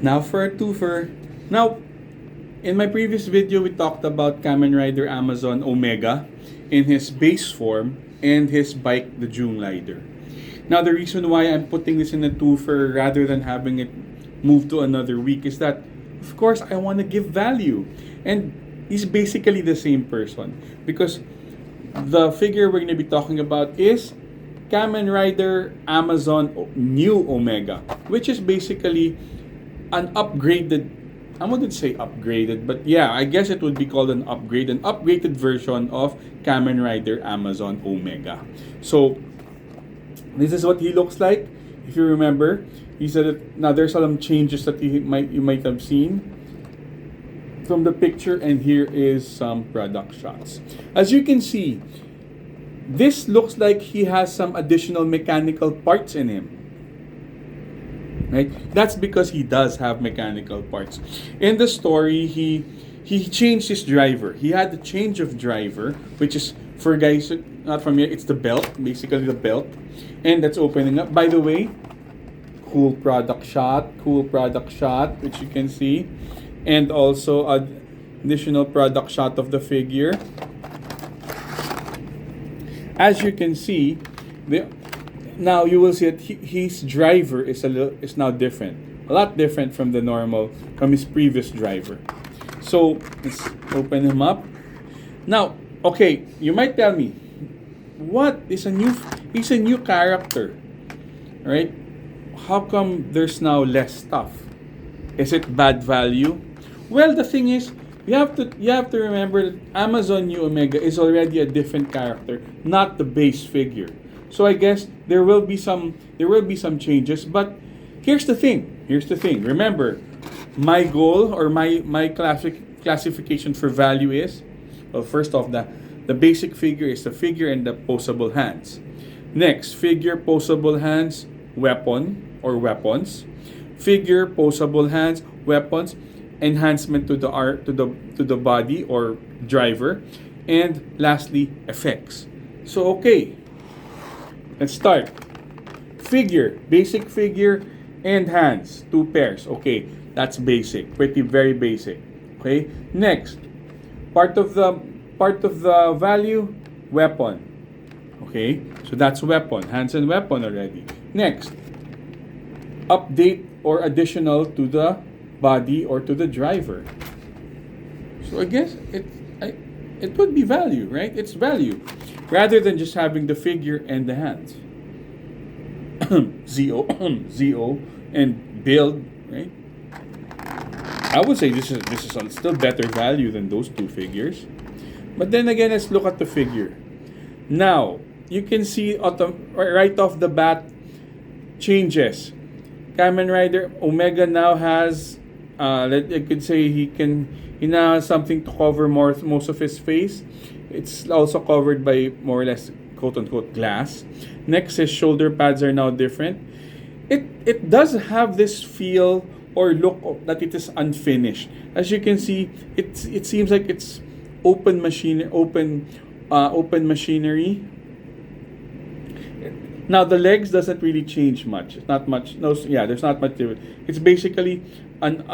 Now for a twofer. Now, in my previous video, we talked about Kamen Rider Amazon Omega in his base form and his bike, the June Rider. Now, the reason why I'm putting this in a twofer rather than having it move to another week is that, of course, I want to give value. And he's basically the same person because the figure we're going to be talking about is Kamen Rider Amazon New Omega, which is basically an upgraded, I wouldn't say upgraded, but yeah, I guess it would be called an upgraded version of Kamen Rider Amazon Omega. So this is what he looks like. If you remember, he said that now there's some changes that you might have seen from the picture, and here is some product shots. As you can see, this looks like he has some additional mechanical parts in him. Right? That's because he does have mechanical parts. In the story, he changed his driver. He had a change of driver, which is for guys not familiar, it's the belt, basically the belt. And that's opening up. By the way, cool product shot, which you can see. And also an additional product shot of the figure. As you can see, now you will see that his driver is now different, a lot different from his previous driver. So let's open him up. Now, okay, you might tell me, he's a new character, right? How come there's now less stuff? Is it bad value? Well, the thing is, you have to remember that Amazon New Omega is already a different character, not the base figure. So I guess there will be some changes, but here's the thing. Remember, my goal or my classification for value is, well, first off, the basic figure is the figure and the posable hands. Next, figure, posable hands, weapon or weapons. Figure, posable hands, weapons, enhancement to the body or driver, and lastly, effects. So okay, let's start. Figure, basic figure and hands, 2 pairs. Okay, that's basic, very basic. Okay, next, part of the value, weapon. Okay, so that's weapon, hands and weapon already. Next, update or additional to the body or to the driver. So I guess it would be value, right? It's value rather than just having the figure and the hands. ZO and build, right? I would say this is still better value than those 2 figures. But then again, let's look at the figure. Now, you can see right off the bat changes. Kamen Rider Omega now has, I could say he now has something to cover most of his face. It's also covered by more or less quote-unquote glass. Next, his shoulder pads are now different. It does have this feel or look that it is unfinished. As you can see, it seems like it's open machinery. Now the legs doesn't really change much. Not much. No, yeah, there's not much to it. It's basically an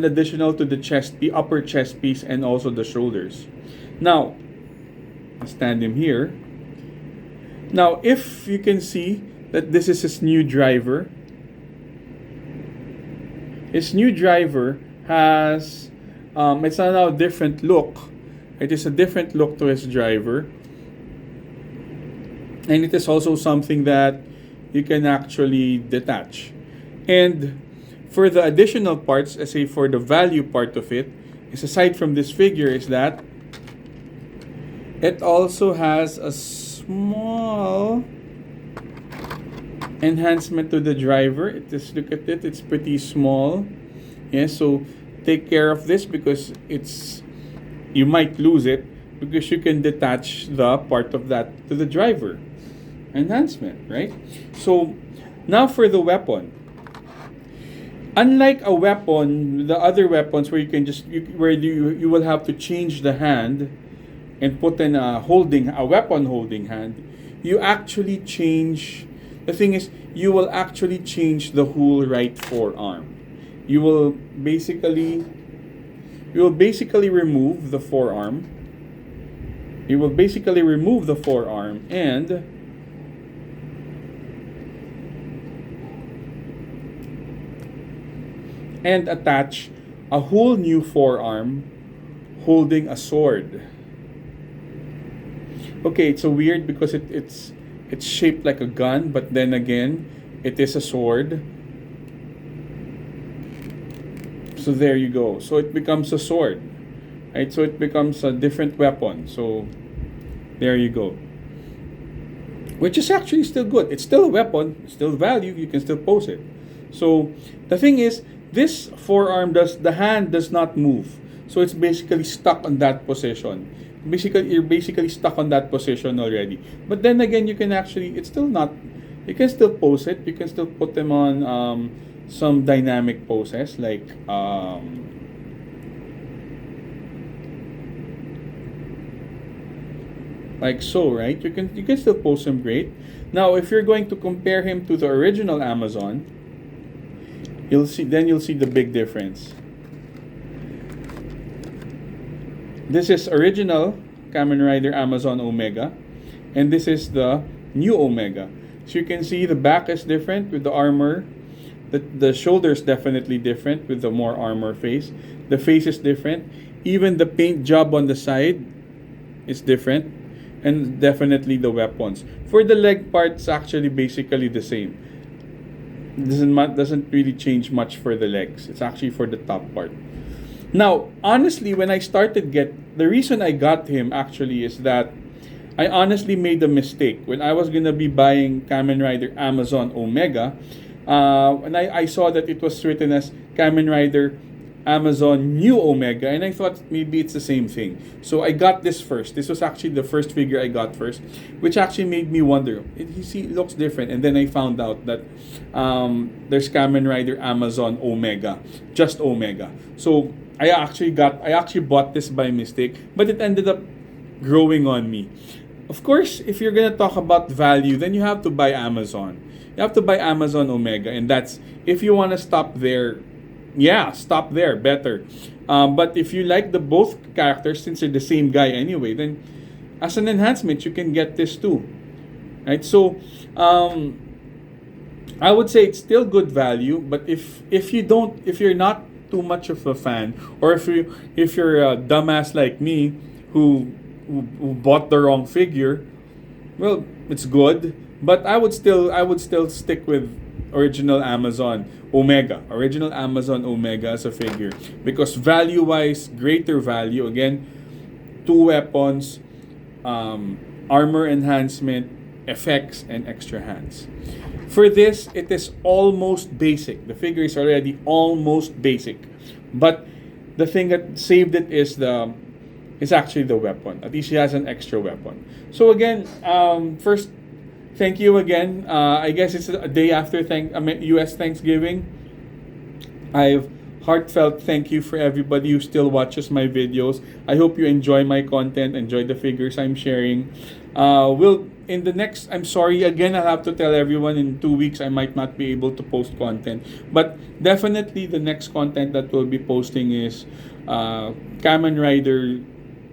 additional to the upper chest piece and also the shoulders. Now, I'll stand him here. Now, if you can see that this is his new driver. His new driver has it's now a different look. It is a different look to his driver. And it is also something that you can actually detach. And for the additional parts, let's say for the value part of it, is aside from this figure, is that it also has a small enhancement to the driver. Just look at it, it's pretty small. Yeah, so take care of this because you might lose it because you can detach the part of that to the driver enhancement, right? So now for the weapon. Unlike a weapon, the other weapons where you can you will have to change the hand and put in a weapon holding hand, you actually change. The thing is, you will actually change the whole right forearm. you will basically you will basically remove the forearm. You will basically remove the forearm and attach a whole new forearm holding a sword. Okay, it's so weird because it's shaped like a gun, but then again, it is a sword. So there you go. So it becomes a sword, right? So it becomes a different weapon. So there you go. Which is actually still good. It's still a weapon, still value. You can still pose it. So the thing is, this forearm the hand does not move. So it's basically stuck on that position. You're basically stuck on that position already. But then again, you can actually, it's still not, you can still pose it. You can still put them on some dynamic poses like so, right? You can still pose him great. Now, if you're going to compare him to the original Amazon, you'll see the big difference. This is original Kamen Rider Amazon Omega, and this is the new Omega. So you can see the back is different with the armor. The shoulder is definitely different with the more armor face. The face is different. Even the paint job on the side is different. And definitely the weapons. For the leg part, it's actually basically the same. Doesn't really change much for the legs. It's actually for the top part. Now, honestly, when I started the reason I got him actually is that I honestly made a mistake. When I was gonna be buying Kamen Rider Amazon Omega, and I saw that it was written as Kamen Rider Amazon New Omega, and I thought maybe it's the same thing. So I got this first. This was actually the first figure I got first, which actually made me wonder. It looks different, and then I found out that there's Kamen Rider Amazon Omega, just Omega. So I actually bought this by mistake, but it ended up growing on me. Of course, if you're gonna talk about value, then you have to buy Amazon. You have to buy Amazon Omega, and that's if you want to stop there. Yeah, stop there, better. But if you like the both characters, since they're the same guy anyway, then as an enhancement, you can get this too, right? So I would say it's still good value, but if you're not too much of a fan, or if you're a dumbass like me who bought the wrong figure, well, it's good, but I would still stick with original Amazon Omega as a figure, because value wise, greater value. Again, two weapons, armor enhancement, effects, and extra hands. For this, it is almost basic. The figure is already almost basic, but the thing that saved it is actually the weapon. At least she has an extra weapon. So again, first, thank you again. I guess it's a day after U.S. Thanksgiving. I've heartfelt thank you for everybody who still watches my videos. I hope you enjoy my content, enjoy the figures I'm sharing. I'm sorry again, I'll have to tell everyone in 2 weeks I might not be able to post content. But definitely the next content that we'll be posting is Kamen Rider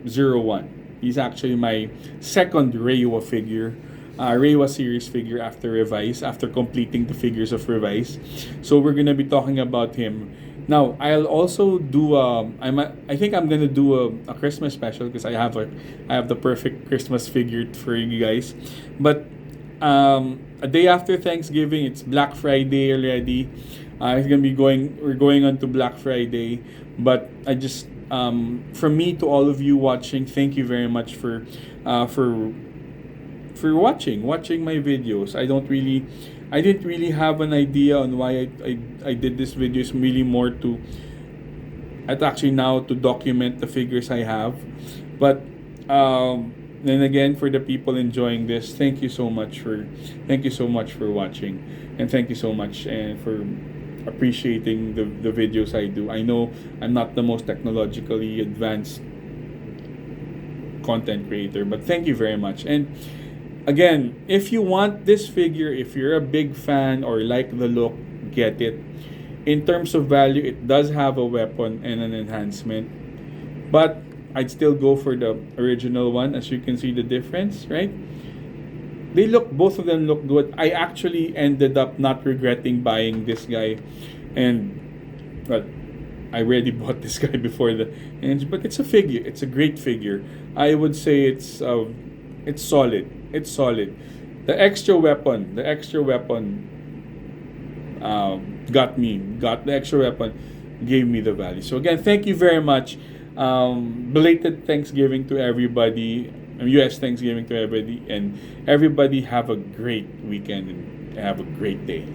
01. He's actually my second Reiwa figure. Reiwa series figure after completing the figures of Revise. So we're gonna be talking about him. Now I'll also do I think I'm gonna do a Christmas special, because I have the perfect Christmas figure for you guys. But a day after Thanksgiving, it's Black Friday already. We're going on to Black Friday, but I just from me to all of you watching, thank you very much for watching my videos. I didn't really have an idea on why I did this video. It's really more to document the figures I have. But then again, for the people enjoying this, thank you so much for watching, and thank you so much and for appreciating the videos I do. I know I'm not the most technologically advanced content creator, but thank you very much. And again, if you want this figure, if you're a big fan or like the look, get it. In terms of value, it does have a weapon and an enhancement, but I'd still go for the original one. As you can see the difference, right? Both of them look good. I actually ended up not regretting buying this guy, and well, I already bought this guy before but it's a figure. It's a great figure. I would say it's solid. It's solid. The extra weapon got the extra weapon, gave me the value. So again, thank you very much. Belated Thanksgiving to everybody. U.S. Thanksgiving to everybody, and everybody have a great weekend and have a great day.